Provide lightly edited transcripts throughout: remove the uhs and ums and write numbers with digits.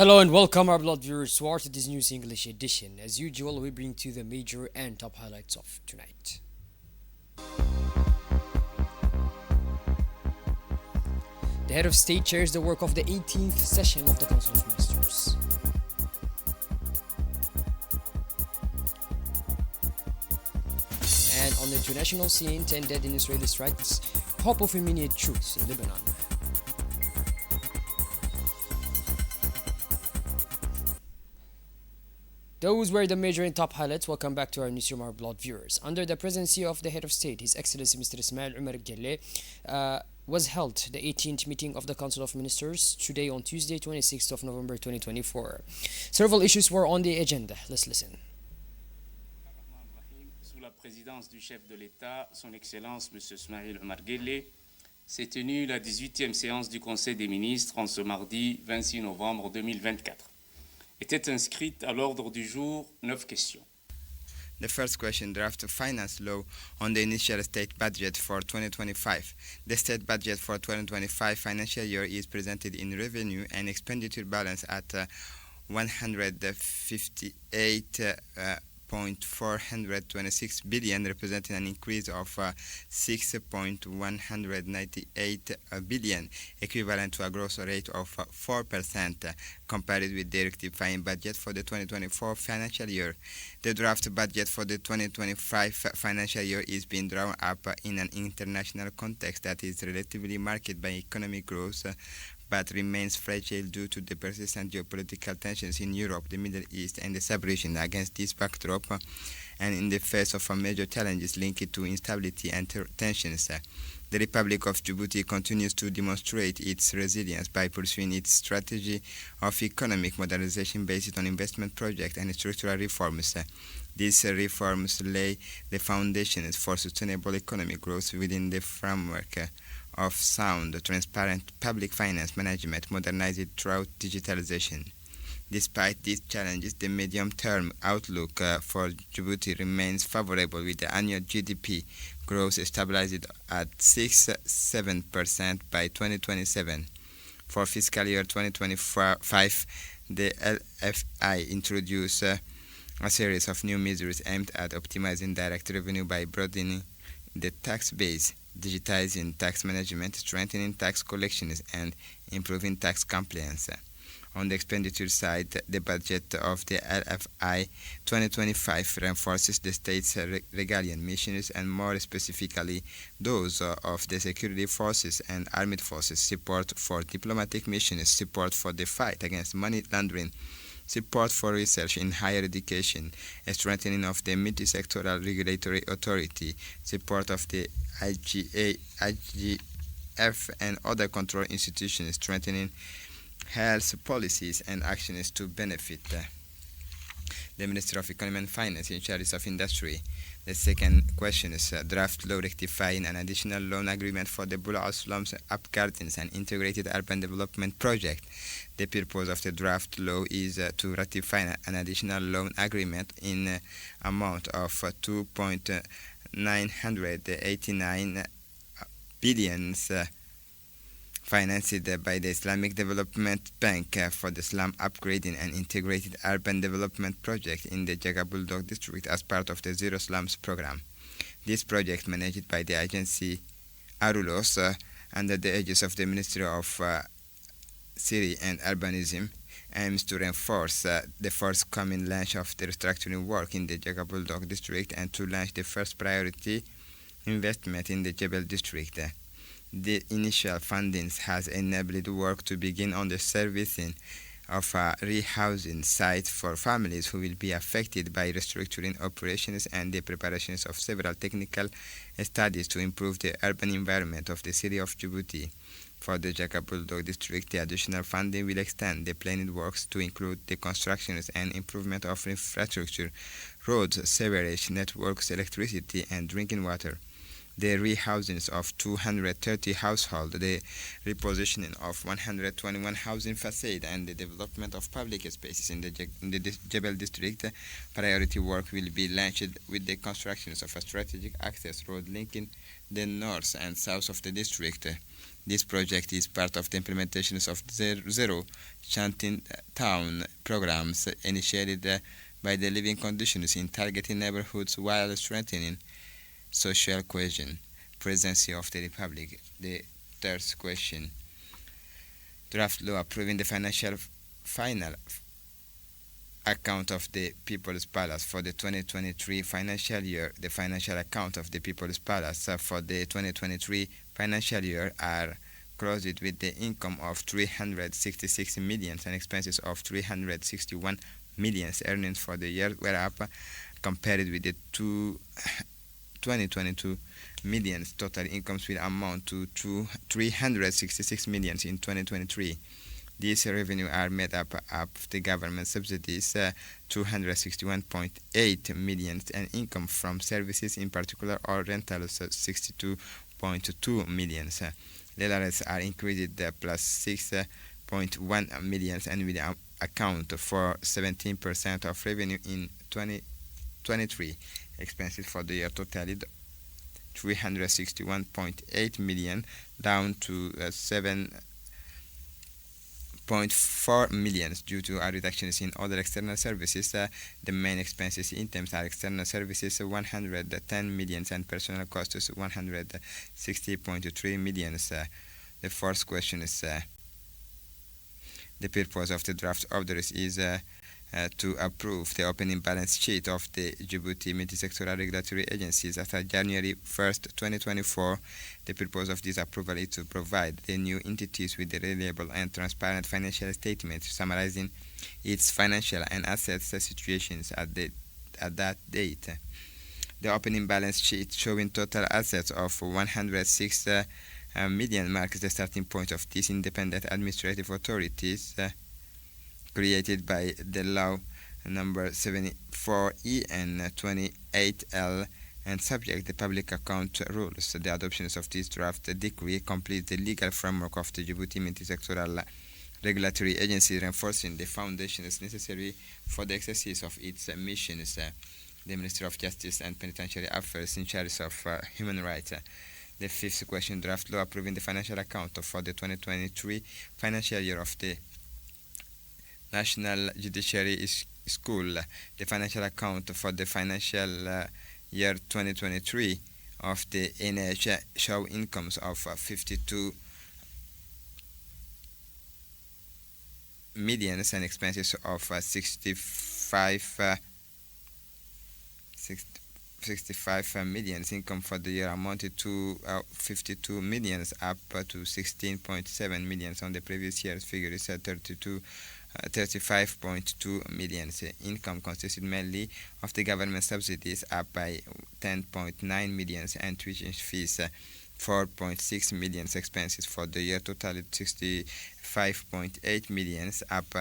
Hello and welcome, our blood viewers, to our today's news English edition. As usual, we bring to you the major and top highlights of tonight. The head of state chairs the work of the 18th session of the Council of Ministers. And on the international scene, 10 dead in Israeli strikes, hope of immediate truce in Lebanon. Those were the major and top highlights. Welcome back to our newsroom, our blood viewers. Under the presidency of the head of state, His Excellency Mr. Ismail Omar Guelleh, was held the 18th meeting of the Council of Ministers today on Tuesday, 26th of November 2024. Several issues were on the agenda. Let's listen. Sous la présidence du chef de l'État, Son Excellence M. Ismail Omar Guelleh, s'est tenue la 18e séance du Conseil des ministres en ce mardi 26 novembre 2024. Étaient inscrites à l'ordre du jour 9 questions. The first question, draft finance law on the initial state budget for 2025. The state budget for 2025 financial year is presented in revenue and expenditure balance at 158.426 billion, representing an increase of 6.198 billion, equivalent to a growth rate of 4% compared with the rectifying budget for the 2024 financial year. The draft budget for the 2025 financial year is being drawn up in an international context that is relatively marked by economic growth, but remains fragile due to the persistent geopolitical tensions in Europe, the Middle East, and the sub-region. Against this backdrop, and in the face of major challenges linked to instability and tensions, the Republic of Djibouti continues to demonstrate its resilience by pursuing its strategy of economic modernization based on investment projects and structural reforms. These reforms lay the foundations for sustainable economic growth within the framework of sound, transparent public finance management modernized throughout digitalization. Despite these challenges, the medium-term outlook for Djibouti remains favorable, with the annual GDP growth stabilized at 6.7% by 2027. For fiscal year 2025, the LFI introduced a series of new measures aimed at optimizing direct revenue by broadening the tax base, digitizing tax management, strengthening tax collections, and improving tax compliance. On the expenditure side, the budget of the LFI 2025 reinforces the state's regalia missions, and more specifically those of the security forces and armed forces, support for diplomatic missions, support for the fight against money laundering, support for research in higher education, a strengthening of the multi-sectoral regulatory authority, support of the IGF and other control institutions, strengthening health policies and actions to benefit the Ministry of Economy and Finance in charge of industry. The second question is draft law rectifying an additional loan agreement for the Bula Slums Up Gardens and Integrated Urban Development Project. The purpose of the draft law is to ratify an additional loan agreement in amount of 2.989 billion financed by the Islamic Development Bank for the slum upgrading and integrated urban development project in the Jagabuldog district as part of the Zero Slums program. This project, managed by the agency Arulos under the aegis of the Ministry of City and Urbanism, aims to reinforce the forthcoming launch of the restructuring work in the Jagabuldog district and to launch the first priority investment in the Jebel district. The initial fundings has enabled work to begin on the servicing of a rehousing site for families who will be affected by restructuring operations and the preparations of several technical studies to improve the urban environment of the city of Djibouti. For the Jagabuldog district, the additional funding will extend the planned works to include the constructions and improvement of infrastructure, roads, sewerage networks, electricity, and drinking water. The rehousings of 230 households, the repositioning of 121 housing facades, and the development of public spaces in the Jebel district. Priority work will be launched with the constructions of a strategic access road linking the north and south of the district. This project is part of the implementations of Zero Shanty Town programs initiated by the living conditions in targeting neighborhoods while strengthening social cohesion. Presidency of the Republic. The third question. Draft law approving the final account of the People's Palace for the 2023 financial year. The financial account of the People's Palace for the 2023 financial year are closed with the income of 366 million and expenses of 361 million. Earnings for the year were up compared with the 2022 millions. Total incomes will amount to 366 million in 2023. These revenue are made up of the government subsidies, 261.8 million, and income from services, in particular or rentals, 62.2 million. LRS are increased plus 6.1 million and will account for 17% of revenue in 2023. Expenses for the year totaled 361.8 million, down to 7.4 million due to reductions in other external services. The main expenses items are external services 110 million and personal costs 160.3 million. The first question is the purpose of the draft orders is to approve the opening balance sheet of the Djibouti multi-sectoral regulatory agencies after January 1st, 2024. The purpose of this approval is to provide the new entities with a reliable and transparent financial statement summarizing its financial and assets situations at that date. The opening balance sheet showing total assets of 106 million marks the starting point of these independent administrative authorities created by the law number 74E and 28L and subject the public account rules. The adoption of this draft decree completes the legal framework of the Djibouti multi-sectoral regulatory agency, reinforcing the foundations necessary for the exercise of its missions. The Minister of Justice and Penitentiary Affairs in charge of human rights. The fifth question, draft law approving the financial account for the 2023 financial year of the National Judiciary School. The financial account for the financial year 2023 of the NH show incomes of 52 million and expenses of 65 million. Income for the year amounted to 52 million, up to 16.7 million on the previous year's figure is 35.2 million. Income consisted mainly of the government subsidies, up by 10.9 million, and tuition fees 4.6 million. Expenses for the year totaled 65.8 million, up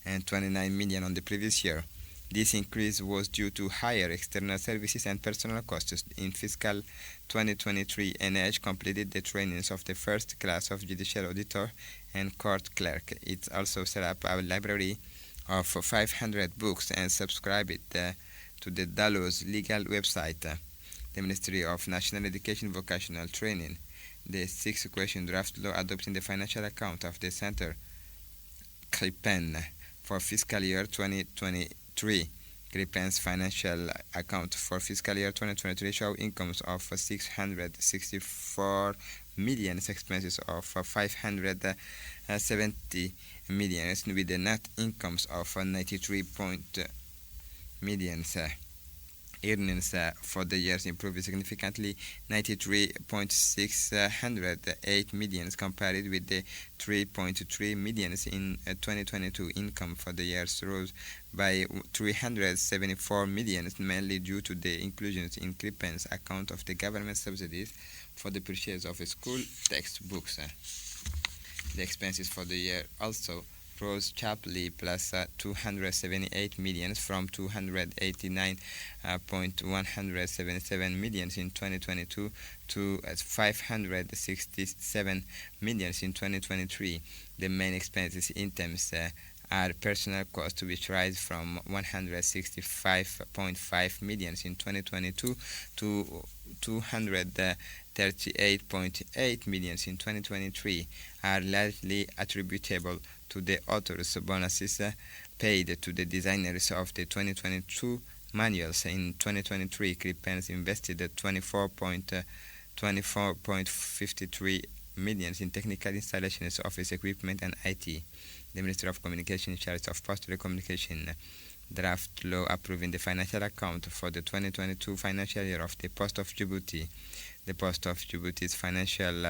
and 29 million on the previous year. This increase was due to higher external services and personal costs. In fiscal 2023, NH completed the trainings of the first class of judicial auditor and court clerk. It also set up a library of 500 books and subscribed to the DALO's legal website. The Ministry of National Education Vocational Training. The sixth question, draft law adopting the financial account of the Center CRIPEN for fiscal year 2023. CRIPEN's financial account for fiscal year 2023 show incomes of 664 million, expenses of 570 million, with the net incomes of 93 million. Earnings for the years improved significantly, 93.608 million compared with the 3.3 million in 2022. Income for the years rose by 374 million, mainly due to the inclusions in CRIPEN's account of the government subsidies for the purchase of school textbooks. The expenses for the year also rose sharply, plus 278 million from 289.177 million in 2022 to 567 million in 2023. The main expenses items are personal costs, which rise from 165.5 million in 2022 to 38.8 million in 2023 are largely attributable to the author's bonuses paid to the designers of the 2022 manuals. In 2023, Cripens invested 24.53 million in technical installations, office equipment, and IT. The Minister of Communication in charge of postal communication draft law approving the financial account for the 2022 financial year of the Post of Djibouti. The Post of Djibouti's financial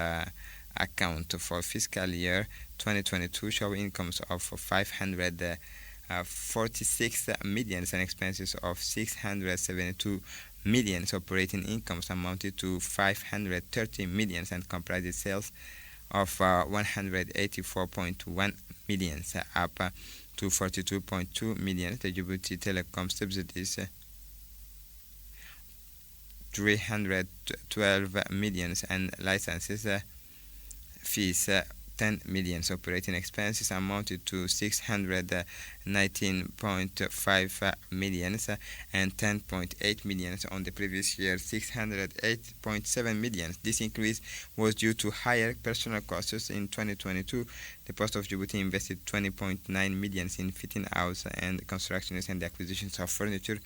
account for fiscal year 2022 show incomes of 546 million and expenses of 672 million. Operating incomes amounted to 530 million and comprised sales of 184.1 million, up to 42.2 million. The Djibouti Telecom subsidies 312 million and licenses fees 10 million. Operating expenses amounted to 619.5 million and 10.8 million on the previous year, 608.7 million. This increase was due to higher personal costs in 2022. The Post of Djibouti invested 20.9 million in fitting out and constructions and the acquisitions of furniture,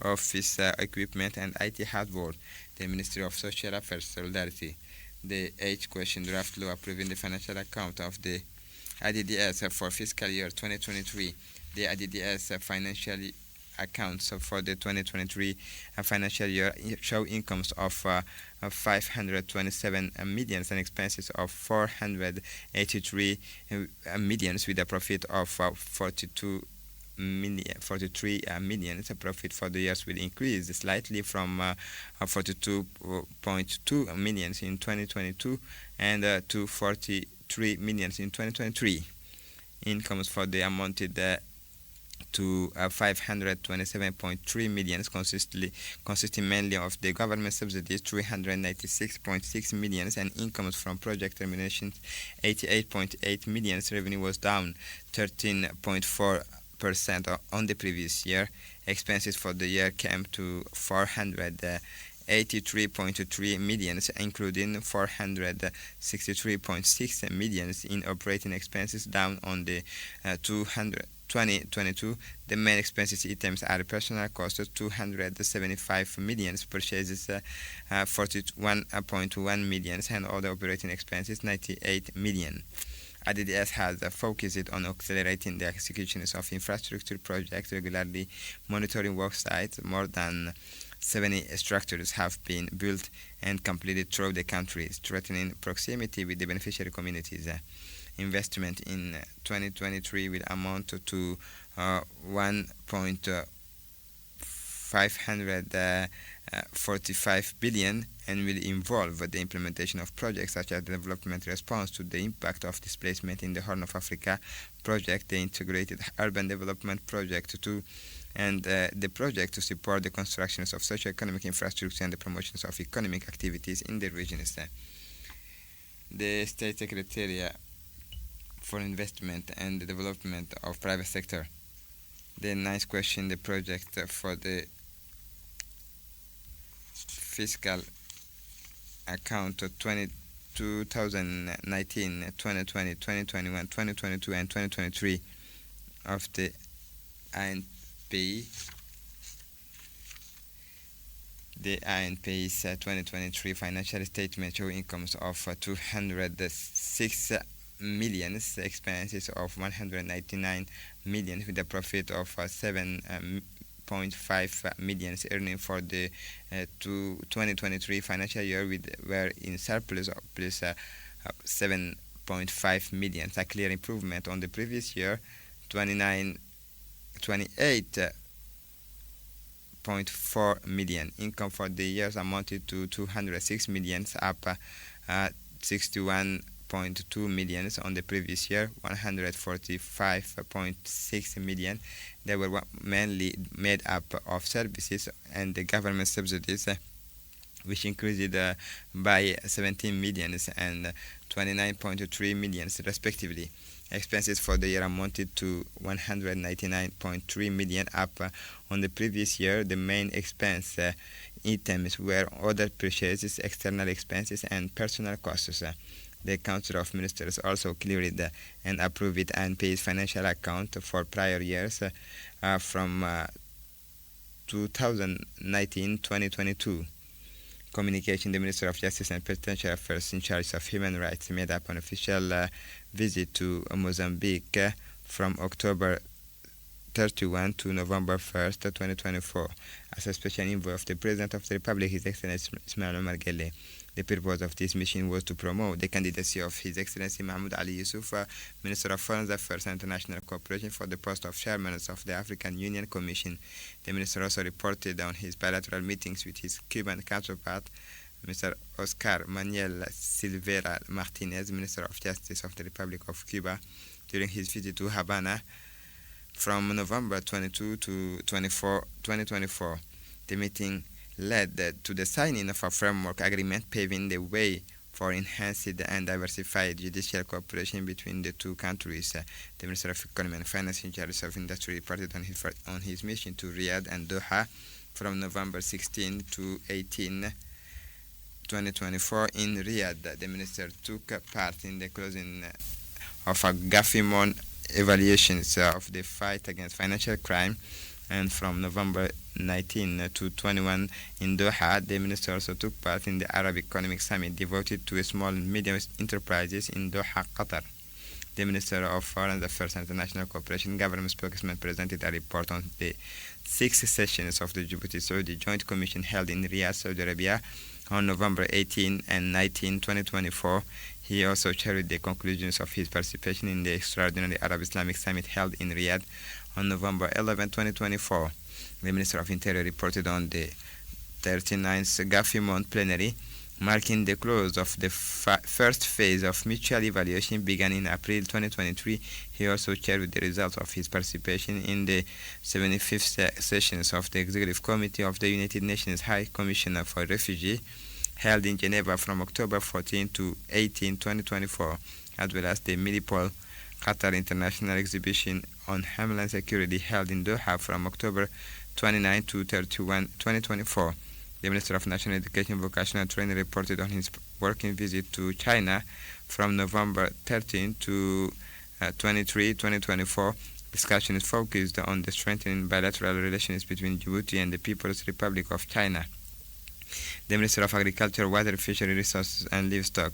office equipment, and IT hardware. The Ministry of Social Affairs, Solidarity. The 8th question, draft law approving the financial account of the IDDS for fiscal year 2023. The IDDS financial accounts for the 2023 financial year show incomes of 527 million and expenses of 483 million with a profit of 43 million. The profit for the years will increase slightly from 42.2 million in 2022 and to 43 million in 2023. Incomes for the amounted to 527.3 million, consisting mainly of the government subsidies, 396.6 million, and incomes from project terminations, 88.8 million. Revenue was down 13.4% on the previous year. Expenses for the year came to 483.3 million, including 463.6 million in operating expenses, down on the 2022. The main expenses items are personal costs 275 million, purchases 41.1 million, and other operating expenses 98 million. IDDS has focused on accelerating the executions of infrastructure projects, regularly monitoring work sites. More than 70 structures have been built and completed throughout the country, strengthening proximity with the beneficiary communities. Investment in 2023 will amount to 1.545 billion and will involve the implementation of projects such as the development response to the impact of displacement in the Horn of Africa project, the integrated urban development project 2, and the project to support the constructions of socio-economic infrastructure and the promotions of economic activities in the regions. The State Secretariat for Investment and the Development of Private Sector. The 9th question, the project for the fiscal account of 2019, 2020, 2021, 2022, and 2023 of the ANPI. The ANPI's 2023 financial statement show incomes of 206 million, expenses of 199 million, with a profit of 7.5 million. Earning for the 2023 financial year were in surplus of plus 7.5 million, a clear improvement on the previous year, 28.4 million. Income for the years amounted to 206 million, up 61.2 million on the previous year, 145.6 million. They were mainly made up of services and the government subsidies, which increased by 17 million and 29.3 million respectively. Expenses for the year amounted to 199.3 million, up on the previous year. The main expense items were other purchases, external expenses, and personal costs. The Council of Ministers also cleared and approved and paid financial account for prior years from 2019-2022. Communication: the Minister of Justice and Penitentiary Affairs in charge of human rights made up an official visit to Mozambique from October 31 to November 1st, 2024, as a special envoy of the President of the Republic, His Excellency Ismail Omar Guelleh. The purpose of this mission was to promote the candidacy of His Excellency Mahmoud Ali Yusuf, Minister of Foreign Affairs and International Cooperation, for the post of Chairman of the African Union Commission. The Minister also reported on his bilateral meetings with his Cuban counterpart, Mr. Oscar Manuel Silveira Martinez, Minister of Justice of the Republic of Cuba, during his visit to Havana from November 22 to 24, 2024. The meeting led to the signing of a framework agreement paving the way for enhanced and diversified judicial cooperation between the two countries. The Minister of Economy and Finance in charge of Industry reported on his mission to Riyadh and Doha from November 16 to 18, 2024. In Riyadh, the Minister took part in the closing of a GAFIMON evaluations of the fight against financial crime, and from November 19 to 21 in Doha, the Minister also took part in the Arab Economic Summit devoted to small and medium enterprises in Doha, Qatar. The Minister of Foreign Affairs and International Cooperation government spokesman presented a report on the 6 sessions of the Djibouti-Saudi Joint Commission held in Riyadh, Saudi Arabia on November 18 and 19, 2024. He also shared the conclusions of his participation in the extraordinary Arab Islamic Summit held in Riyadh on November 11, 2024. The Minister of Interior reported on the 39th GAFIMON plenary, marking the close of the first phase of mutual evaluation began in April 2023. He also shared the results of his participation in the 75th sessions of the Executive Committee of the United Nations High Commissioner for Refugees, held in Geneva from October 14 to 18, 2024, as well as the Milipol Qatar International Exhibition on Homeland Security held in Doha from October 29 to 31, 2024. The Minister of National Education, Vocational Training reported on his working visit to China from November 13 to 23, 2024. Discussion is focused on the strengthening bilateral relations between Djibouti and the People's Republic of China. The Minister of Agriculture, Water, Fishery Resources and Livestock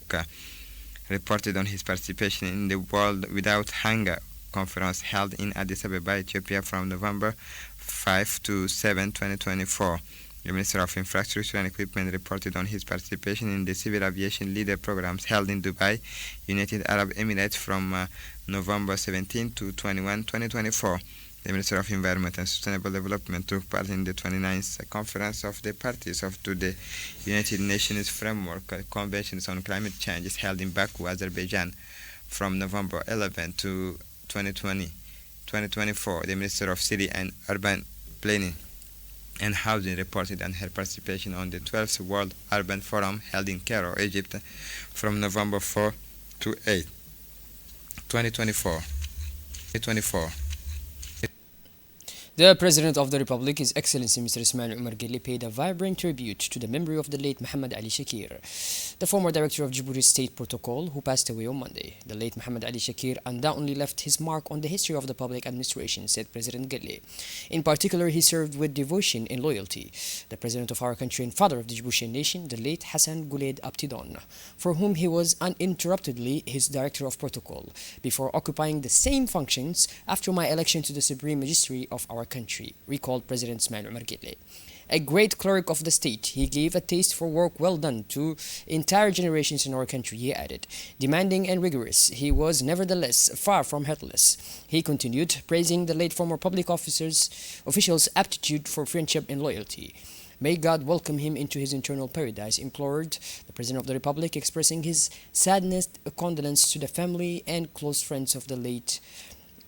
reported on his participation in the World Without Hunger conference held in Addis Ababa, Ethiopia from November 5 to 7, 2024. The Minister of Infrastructure and Equipment reported on his participation in the Civil Aviation Leader programs held in Dubai, United Arab Emirates from November 17 to 21, 2024. The Minister of Environment and Sustainable Development took part in the 29th Conference of the Parties to the United Nations Framework Conventions on Climate Change held in Baku, Azerbaijan from November 11 to 2024. The Minister of City and Urban Planning and Housing reported on her participation on the 12th World Urban Forum held in Cairo, Egypt from November 4 to 8, 2024. The President of the Republic, His Excellency Mr. Ismail Omar Guelleh, paid a vibrant tribute to the memory of the late Muhammad Ali Shakir, the former director of Djibouti State Protocol, who passed away on Monday. The late Muhammad Ali Shakir undoubtedly left his mark on the history of the public administration, said President Guelleh. In particular, he served with devotion and loyalty. The President of our country and father of the Djiboutian nation, the late Hassan Guled Abtidon, for whom he was uninterruptedly his director of protocol, before occupying the same functions after my election to the Supreme Magistracy of our country, recalled President Ismail Omar Guelleh. A great clerk of the state, he gave a taste for work well done to entire generations in our country, he added. Demanding and rigorous, he was nevertheless far from heartless. He continued, praising the late former public officials' aptitude for friendship and loyalty. May God welcome him into his eternal paradise, implored the President of the Republic, expressing his sadness, condolence to the family and close friends of the late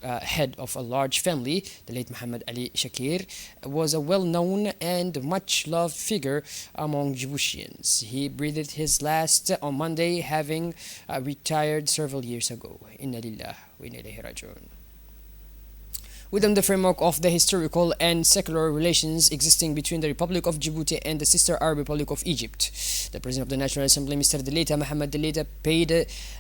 head of a large family, the late Muhammad Ali Shakir, was a well known and much loved figure among Djiboutians. He breathed his last on Monday, having retired several years ago. Inna lillah wa inna ilayhi raji'un. Within the framework of the historical and secular relations existing between the Republic of Djibouti and the sister Arab Republic of Egypt, the President of the National Assembly, Mr. Deleta Mohamed Deleta, paid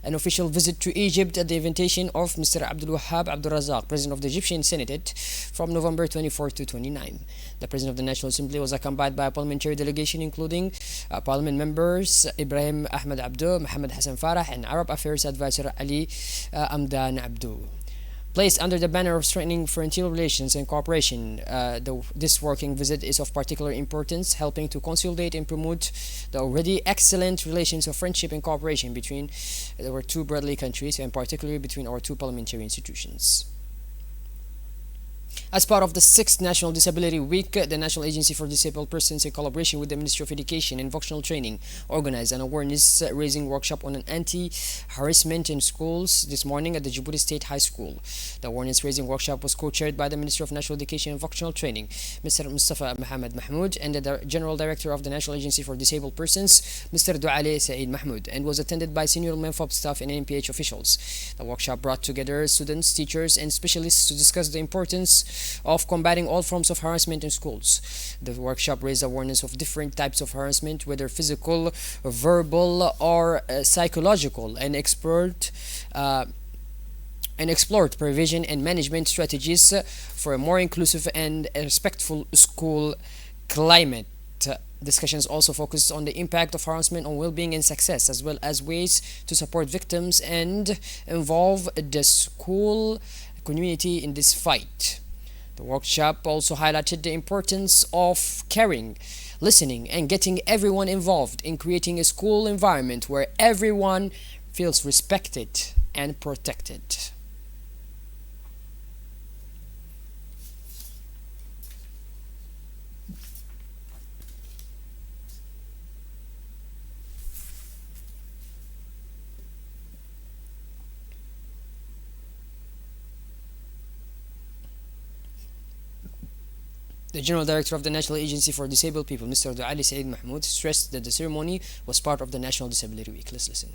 an official visit to Egypt at the invitation of Mr. Abdul Wahab Abdul Razak, President of the Egyptian Senate, from November 24 to 29. The President of the National Assembly was accompanied by a parliamentary delegation including Parliament members Ibrahim Ahmed Abdo, Mohamed Hassan Farah, and Arab Affairs Advisor Ali Amdan Abdo. Placed under the banner of strengthening frontier relations and cooperation, this working visit is of particular importance, helping to consolidate and promote the already excellent relations of friendship and cooperation between our two brotherly countries, and particularly between our two parliamentary institutions. As part of the 6th National Disability Week, the National Agency for Disabled Persons, in collaboration with the Ministry of Education and Vocational Training, organized an awareness-raising workshop on an anti-harassment in schools this morning at the Djibouti State High School. The awareness-raising workshop was co-chaired by the Ministry of National Education and Vocational Training, Mr. Mustafa Mohamed Mahmoud, and the General Director of the National Agency for Disabled Persons, Mr. Douale Saeed Mahmoud, and was attended by senior MENFOB staff and NPH officials. The workshop brought together students, teachers, and specialists to discuss the importance of combating all forms of harassment in schools. The workshop raised awareness of different types of harassment, whether physical, verbal, or psychological, and explored prevention and management strategies for a more inclusive and respectful school climate. Discussions also focused on the impact of harassment on well-being and success, as well as ways to support victims and involve the school community in this fight. The workshop also highlighted the importance of caring, listening, and getting everyone involved in creating a school environment where everyone feels respected and protected. The General Director of the National Agency for Disabled People, Mr. Douale Saeed Mahmoud, stressed that the ceremony was part of the National Disability Week. Let's listen.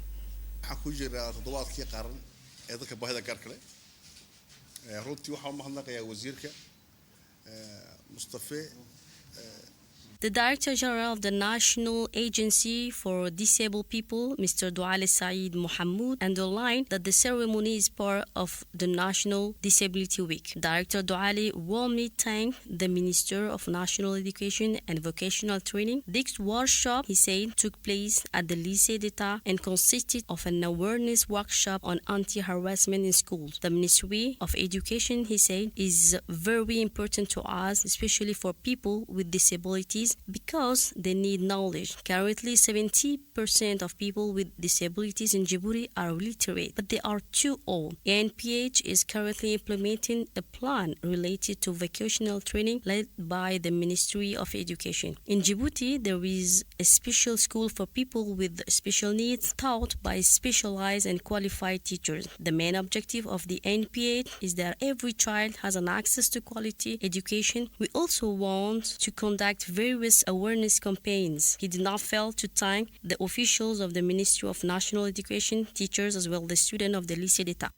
The Director General of the National Agency for Disabled People, Mr. Douale Saeed Mohammed, underlined that the ceremony is part of the National Disability Week. Director Douale warmly thanked the Minister of National Education and Vocational Training. This workshop, he said, took place at the Lycée d'État and consisted of an awareness workshop on anti-harassment in schools. The Ministry of Education, he said, is very important to us, especially for people with disabilities, because they need knowledge. Currently, 70% of people with disabilities in Djibouti are illiterate, but they are too old. ANPH is currently implementing a plan related to vocational training led by the Ministry of Education. In Djibouti, there is a special school for people with special needs taught by specialized and qualified teachers. The main objective of the ANPH is that every child has an access to quality education. We also want to conduct various awareness campaigns. He did not fail to thank the officials of the Ministry of National Education, teachers, as well as the students of the Lycée d'État.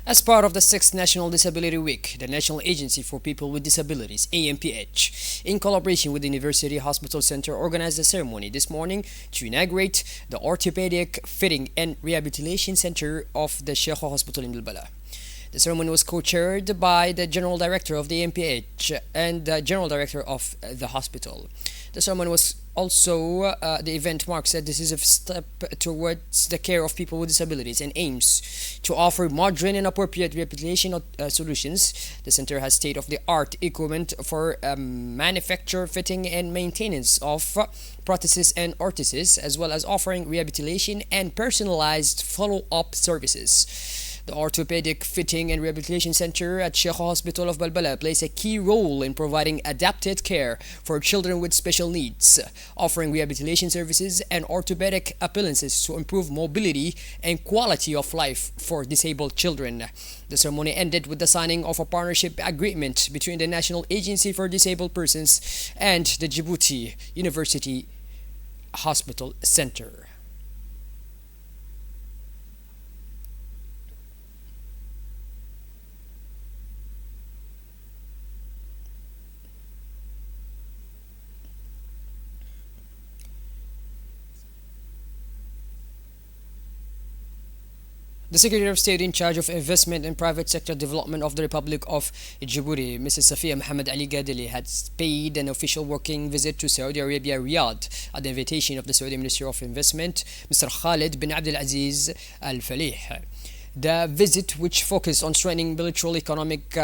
As part of the 6th National Disability Week, the National Agency for People with Disabilities, ANPH, in collaboration with the University Hospital Center, organized a ceremony this morning to inaugurate the Orthopedic Fitting and Rehabilitation Center of the Sheikh Hospital in Bilbala. The ceremony was co-chaired by the General Director of the ANPH and the General Director of the hospital. The ceremony was also, the event marks a decisive step towards the care of people with disabilities and aims to offer modern and appropriate rehabilitation solutions. The center has state-of-the-art equipment for manufacture, fitting, and maintenance of prostheses and orthoses, as well as offering rehabilitation and personalized follow-up services. The Orthopedic Fitting and Rehabilitation Center at Sheikh Hospital of Balbala plays a key role in providing adapted care for children with special needs, offering rehabilitation services and orthopedic appliances to improve mobility and quality of life for disabled children. The ceremony ended with the signing of a partnership agreement between the National Agency for Disabled Persons and the Djibouti University Hospital Center. The Secretary of State in charge of investment and private sector development of the Republic of Djibouti, Mrs. Safia Mohammed Ali Gadeli, had paid an official working visit to Saudi Arabia, Riyadh, at the invitation of the Saudi Minister of Investment, Mr. Khalid bin Abdul Aziz Al Falih. The visit, which focused on strengthening bilateral economic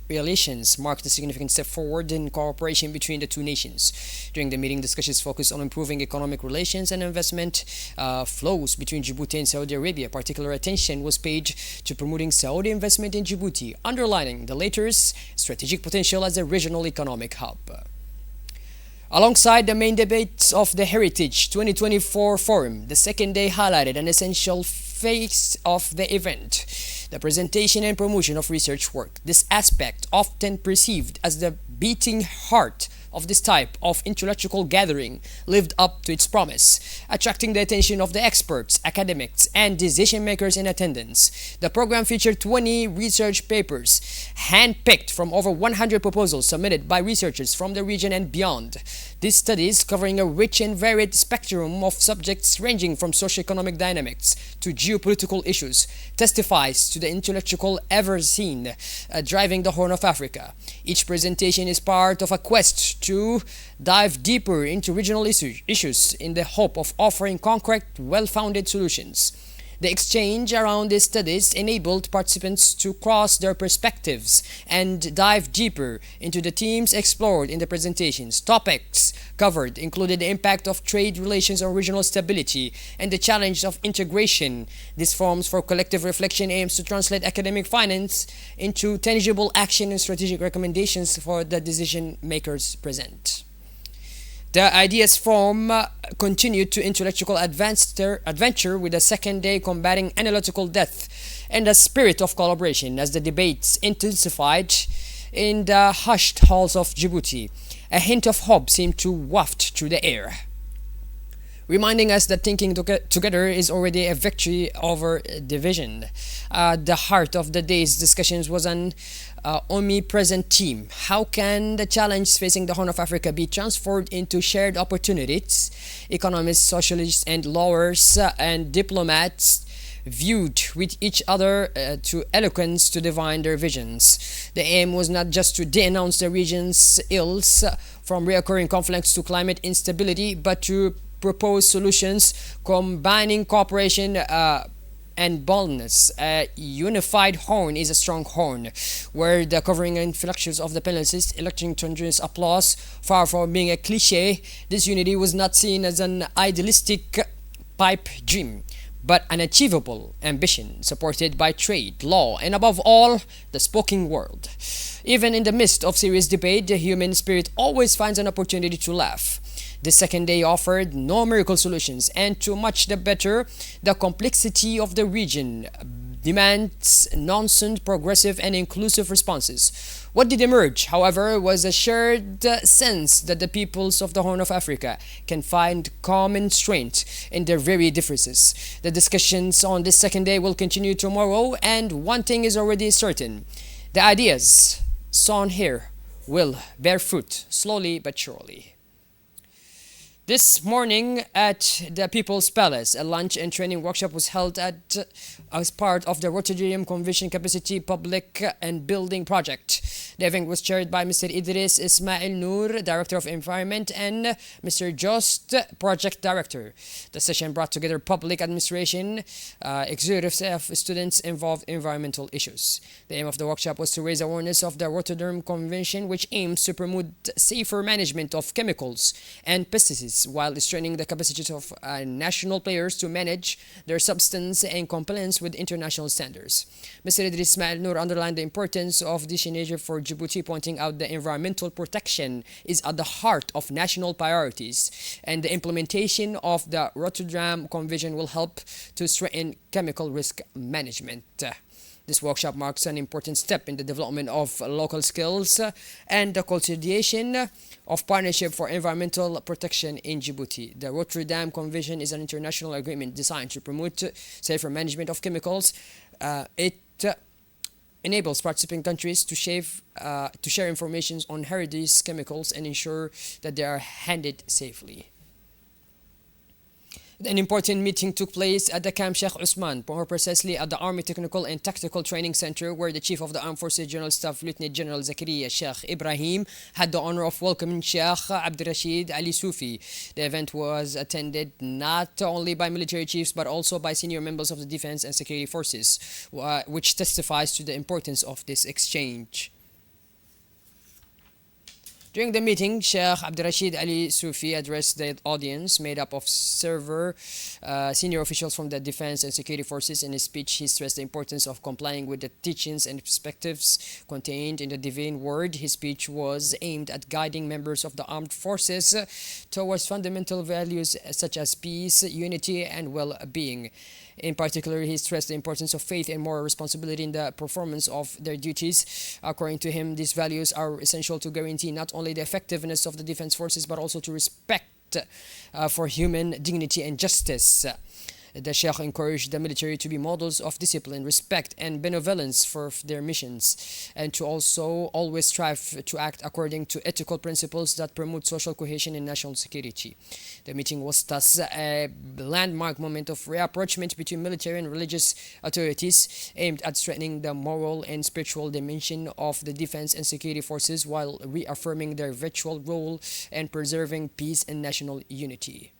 relations, marked a significant step forward in cooperation between the two nations. During the meeting, discussions focused on improving economic relations and investment flows between Djibouti and Saudi Arabia. Particular attention was paid to promoting Saudi investment in Djibouti, underlining the latter's strategic potential as a regional economic hub. Alongside the main debates of the Heritage 2024 Forum, the second day highlighted an essential phase of the event: the presentation and promotion of research work. This aspect, often perceived as the beating heart of this type of intellectual gathering, lived up to its promise, attracting the attention of the experts, academics, and decision makers in attendance. The program featured 20 research papers, hand-picked from over 100 proposals submitted by researchers from the region and beyond. These studies, covering a rich and varied spectrum of subjects ranging from socioeconomic dynamics to geopolitical issues, testifies to the intellectual ever-seen driving the Horn of Africa. Each presentation is part of a quest to dive deeper into regional issues in the hope of offering concrete, well-founded solutions. The exchange around these studies enabled participants to cross their perspectives and dive deeper into the themes explored in the presentations. Topics covered included the impact of trade relations on regional stability and the challenge of integration. These forums for collective reflection aims to translate academic findings into tangible action and strategic recommendations for the decision makers present. The Ideas Forum continued to intellectual adventure with the second day combating analytical death and a spirit of collaboration as the debates intensified in the hushed halls of Djibouti. A hint of hope seemed to waft through the air, reminding us that thinking together is already a victory over division. The heart of the day's discussions was an omnipresent theme. How can the challenge facing the Horn of Africa be transformed into shared opportunities? Economists, socialists, and lawyers and diplomats viewed with each other to eloquence to divine their visions. The aim was not just to denounce the region's ills, from recurring conflicts to climate instability, but to propose solutions combining cooperation and boldness. A unified horn is a strong horn, where the covering inflections of the peninsulas electing thunderous applause. Far from being a cliche, this unity was not seen as an idealistic pipe dream, but an achievable ambition supported by trade, law, and above all, the spoken word. Even in the midst of serious debate, the human spirit always finds an opportunity to laugh. The second day offered no miracle solutions, and to much the better, the complexity of the region demands nonsense, progressive, and inclusive responses. What did emerge, however, was a shared sense that the peoples of the Horn of Africa can find common strength in their very differences. The discussions on this second day will continue tomorrow, and one thing is already certain: the ideas sown here will bear fruit, slowly but surely. This morning at the People's Palace, a lunch and training workshop was held as part of the Rotterdam Convention Capacity Public and Building Project. The event was chaired by Mr. Idris Ismail Noor, Director of Environment, and Mr. Jost, Project Director. The session brought together public administration, executives of students involved in environmental issues. The aim of the workshop was to raise awareness of the Rotterdam Convention, which aims to promote safer management of chemicals and pesticides activities while strengthening the capacities of national players to manage their substance and compliance with international standards. Mr. Idris Ismail Noor underlined the importance of this initiative for Djibouti, pointing out that environmental protection is at the heart of national priorities, and the implementation of the Rotterdam Convention will help to strengthen chemical risk management. This workshop marks an important step in the development of local skills and the consolidation of partnership for environmental protection in Djibouti. The Rotterdam Convention is an international agreement designed to promote safer management of chemicals. It enables participating countries to share information on hazardous chemicals and ensure that they are handled safely. An important meeting took place at the Camp Sheikh Usman, more precisely at the Army Technical and Tactical Training Center, where the Chief of the Armed Forces General Staff Lieutenant General Zakaria Sheikh Ibrahim had the honor of welcoming Sheikh Abdirashid Ali Sufi. The event was attended not only by military chiefs but also by senior members of the defense and security forces, which testifies to the importance of this exchange. During the meeting, Sheikh Abdirashid Ali Sufi addressed the audience made up of several senior officials from the defense and security forces. In his speech, he stressed the importance of complying with the teachings and perspectives contained in the divine word. His speech was aimed at guiding members of the armed forces towards fundamental values such as peace, unity, and well-being. In particular, he stressed the importance of faith and moral responsibility in the performance of their duties. According to him, these values are essential to guarantee not only the effectiveness of the defense forces but also to respect for human dignity and justice. The Sheikh encouraged the military to be models of discipline, respect, and benevolence for their missions, and to also always strive to act according to ethical principles that promote social cohesion and national security. The meeting was thus a landmark moment of rapprochement between military and religious authorities, aimed at strengthening the moral and spiritual dimension of the defense and security forces while reaffirming their vital role and preserving peace and national unity.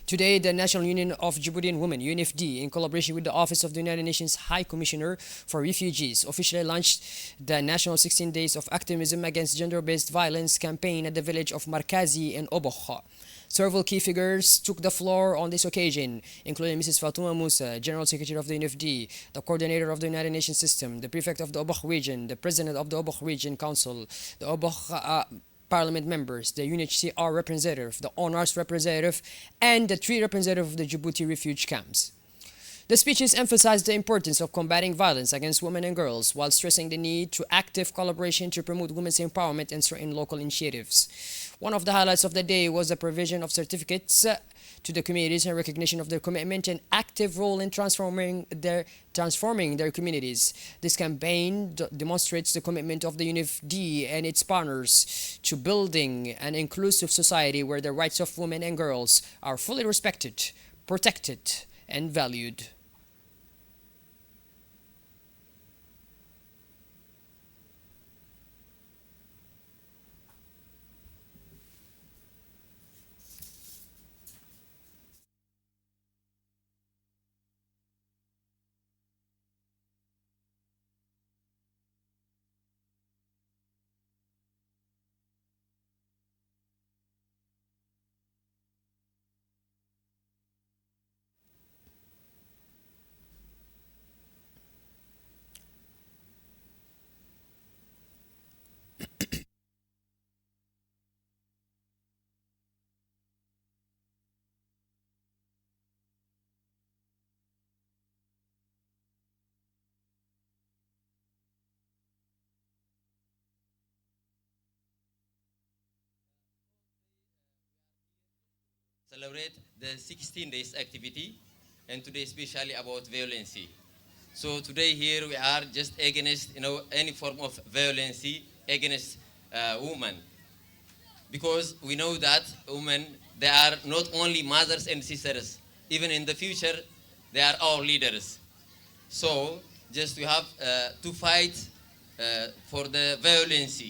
Today, the National Union of Djiboutian Women, UNFD, in collaboration with the Office of the United Nations High Commissioner for Refugees, officially launched the National 16 Days of Activism Against Gender-Based Violence campaign at the village of Markazi in Obokh. Several key figures took the floor on this occasion, including Mrs. Fatouma Musa, General Secretary of the UNFD, the Coordinator of the United Nations System, the Prefect of the Obokh Region, the President of the Obokh Region Council, the Obokh Parliament members, the UNHCR representative, the ONARS representative, and the 3 representatives of the Djibouti refugee camps. The speeches emphasized the importance of combating violence against women and girls while stressing the need to active collaboration to promote women's empowerment and certain local initiatives. One of the highlights of the day was the provision of certificates to the communities in recognition of their commitment and active role in transforming their communities. This campaign demonstrates the commitment of the UNFD and its partners to building an inclusive society where the rights of women and girls are fully respected, protected, and valued. Celebrate the 16 days activity, and today especially about violence. So today here we are just against any form of violence against women, because we know that women, they are not only mothers and sisters, even in the future they are our leaders. So just we have to fight for the violence.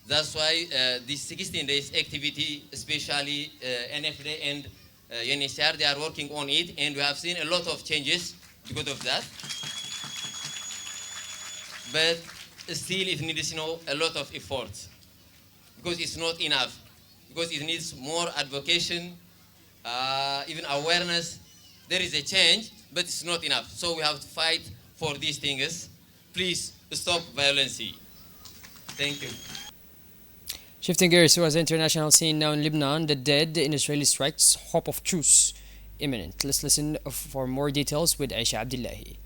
That's why this 16 days activity, especially NFD and UNHCR, they are working on it, and we have seen a lot of changes because of that. But still it needs a lot of effort, because it's not enough. because it needs more advocation, even awareness. There is a change, but it's not enough. So we have to fight for these things. Please stop violence. Thank you. Shifting gears to the international scene now in Lebanon, the dead in Israeli strikes, hope of truce imminent. Let's listen for more details with Aisha Abdullahi.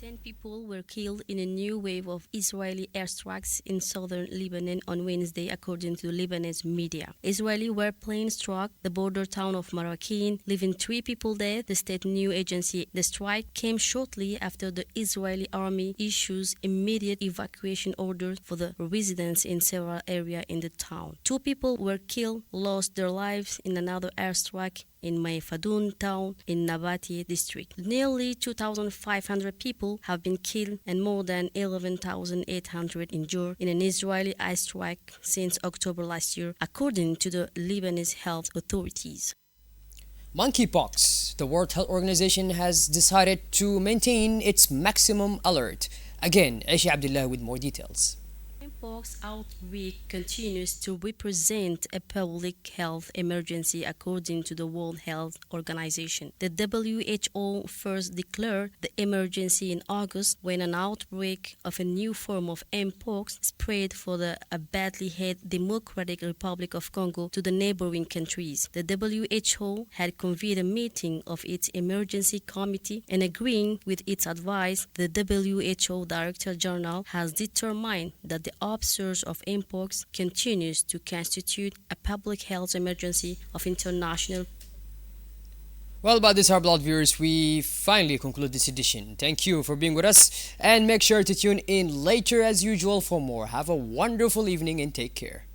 10 people were killed in a new wave of Israeli airstrikes in southern Lebanon on Wednesday, according to Lebanese media. Israeli warplanes struck the border town of Marakin, leaving 3 people dead, the state news agency. The strike came shortly after the Israeli army issues immediate evacuation orders for the residents in several areas in the town. 2 people were killed, lost their lives in another airstrike in Mayfadun town in Nabatieh district. Nearly 2,500 people have been killed and more than 11,800 injured in an Israeli airstrike since October last year, according to the Lebanese health authorities. Monkeypox. The World Health Organization has decided to maintain its maximum alert. Again, Aisha Abdullah with more details. Mpox outbreak continues to represent a public health emergency according to the World Health Organization. The WHO first declared the emergency in August when an outbreak of a new form of Mpox spread for the badly hit Democratic Republic of Congo to the neighboring countries. The WHO had convened a meeting of its emergency committee and agreeing with its advice, the WHO Director General has determined that the upsurge of Mpox continues to constitute a public health emergency of international. Well, by this, our blood viewers, we finally conclude this edition. Thank you for being with us, and make sure to tune in later as usual for more. Have a wonderful evening and take care.